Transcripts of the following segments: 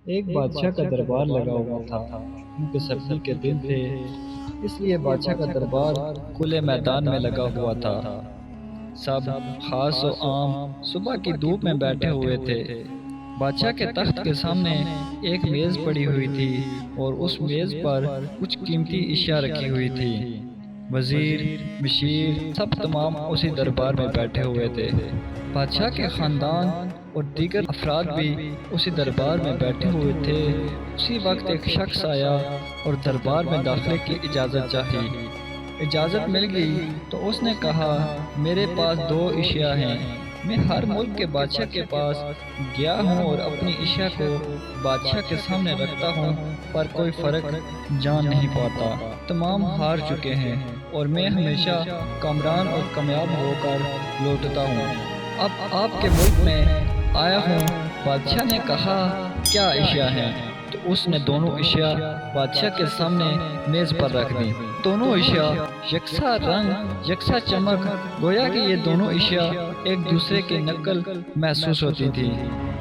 ایک بادشاہ کا دربار لگا ہوا تھا کیونکہ سردی کے دن تھے، اس لیے بادشاہ کا دربار کھلے میدان میں لگا ہوا تھا۔ سب خاص و عام صبح کی دھوپ میں بیٹھے ہوئے تھے۔ بادشاہ کے تخت کے سامنے ایک میز پڑی ہوئی تھی اور اس میز پر کچھ قیمتی اشیاء رکھی ہوئی تھی۔ وزیر، مشیر سب تمام اسی دربار میں بیٹھے ہوئے تھے۔ بادشاہ کے خاندان اور دیگر افراد بھی اسی دربار میں بیٹھے ہوئے تھے۔ اسی وقت ایک شخص آیا اور دربار میں داخلے کی اجازت چاہی۔ اجازت مل گئی تو اس نے کہا، میرے پاس 2 اشیاء ہیں۔ میں ہر ملک کے بادشاہ کے پاس گیا ہوں اور اپنی اشیاء کو بادشاہ کے سامنے رکھتا ہوں، پر کوئی فرق جان نہیں پاتا۔ تمام ہار چکے ہیں اور میں ہمیشہ کامران اور کامیاب ہو کر لوٹتا ہوں۔ اب آپ کے ملک میں آیا ہوں۔ بادشاہ نے کہا، کیا اشیاء ہیں؟ تو اس نے دونوں اشیاء بادشاہ کے سامنے میز پر رکھ دیں۔ دونوں اشیاء یکساں رنگ، یکساں چمک، گویا کہ یہ دونوں اشیاء ایک دوسرے کی نقل محسوس ہوتی تھی۔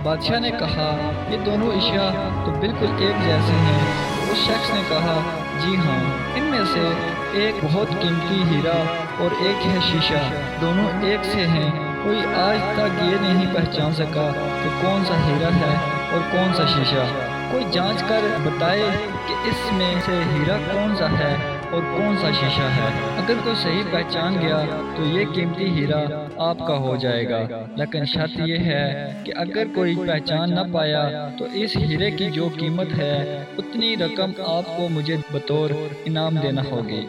بادشاہ نے کہا، یہ دونوں اشیاء تو بالکل ایک جیسی ہیں۔ اس شخص نے کہا، جی ہاں، ان میں سے ایک بہت قیمتی ہیرا اور ایک ہے شیشہ، دونوں ایک سے ہیں۔ کوئی آج تک یہ نہیں پہچان سکا کہ کون سا ہیرا ہے اور کون سا شیشہ۔ کوئی جانچ کر بتائے کہ اس میں سے ہیرا کون سا ہے اور کون سا شیشہ ہے۔ اگر کوئی صحیح پہچان گیا تو یہ قیمتی ہیرا آپ کا ہو جائے گا، لیکن شرط یہ ہے کہ اگر کوئی پہچان نہ پایا تو اس ہیرے کی جو قیمت ہے اتنی رقم آپ کو مجھے بطور انعام دینا ہوگی۔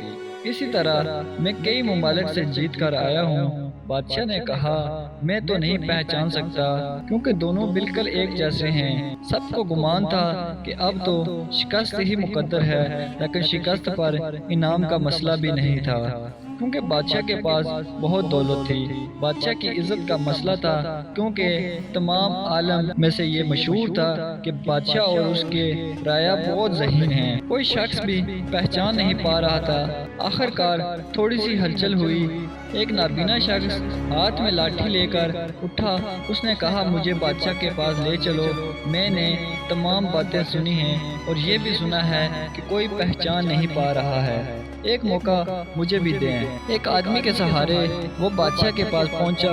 اسی طرح میں کئی ممالک سے جیت کر آیا ہوں۔ بادشاہ نے کہا، میں تو نہیں پہچان سکتا کیونکہ دونوں بالکل ایک جیسے ہیں۔ سب کو گمان تھا کہ اب تو شکست ہی مقدر ہے، لیکن شکست پر انعام کا مسئلہ بھی نہیں تھا، کیونکہ بادشاہ کے پاس بہت دولت تھی۔ بادشاہ کی عزت کا مسئلہ تھا، کیونکہ تمام عالم میں سے یہ مشہور تھا کہ بادشاہ اور اس کے رعایا بہت ذہین ہیں۔ کوئی شخص بھی پہچان نہیں پا رہا تھا۔ آخر کار تھوڑی سی ہلچل ہوئی۔ ایک نابینا شخص ہاتھ میں لاٹھی لے کر اٹھا۔ اس نے کہا، مجھے بادشاہ کے پاس لے چلو۔ میں نے تمام باتیں سنی ہیں اور یہ بھی سنا ہے کہ کوئی پہچان نہیں پا رہا ہے۔ ایک موقع مجھے بھی دیں۔ ایک آدمی کے سہارے وہ بادشاہ کے پاس پہنچا۔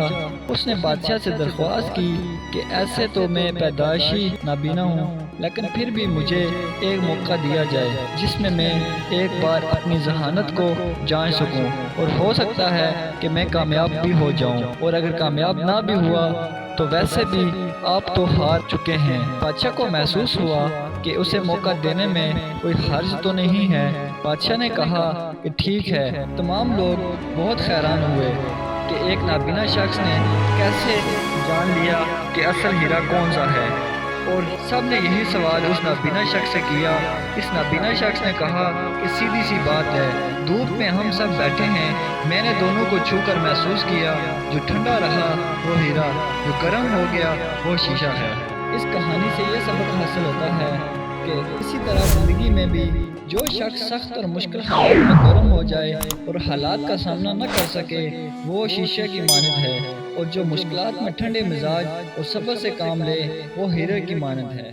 اس نے بادشاہ سے درخواست کی کہ ایسے تو میں پیدائشی نابینا ہوں، لیکن پھر بھی مجھے ایک موقع دیا جائے جس میں میں ایک بار اپنی ذہانت کو جانچ سکوں، اور ہو سکتا ہے کہ میں کامیاب بھی ہو جاؤں، اور اگر کامیاب نہ بھی ہوا تو ویسے بھی آپ تو ہار چکے ہیں۔ بادشاہ کو محسوس ہوا کہ اسے موقع دینے میں کوئی حرج تو نہیں ہے۔ بادشاہ نے کہا کہ ٹھیک ہے۔ تمام لوگ بہت حیران ہوئے کہ ایک نابینا شخص نے کیسے جان لیا کہ اصل ہیرا کون سا ہے، اور سب نے یہی سوال اس نابینا شخص سے کیا۔ اس نابینا شخص نے کہا کہ سیدھی سی بات ہے، دھوپ میں ہم سب بیٹھے ہیں، میں نے دونوں کو چھو کر محسوس کیا، جو ٹھنڈا رہا وہ ہیرا، جو گرم ہو گیا وہ شیشہ ہے۔ اس کہانی سے یہ سبق حاصل ہوتا ہے کہ اسی طرح زندگی میں بھی جو شخص سخت اور مشکل حالات میں گرم ہو جائے اور حالات کا سامنا نہ کر سکے وہ شیشے کی مانند ہے، اور جو مشکلات میں ٹھنڈے مزاج اور صبر سے کام لے وہ ہیرے کی مانند ہے۔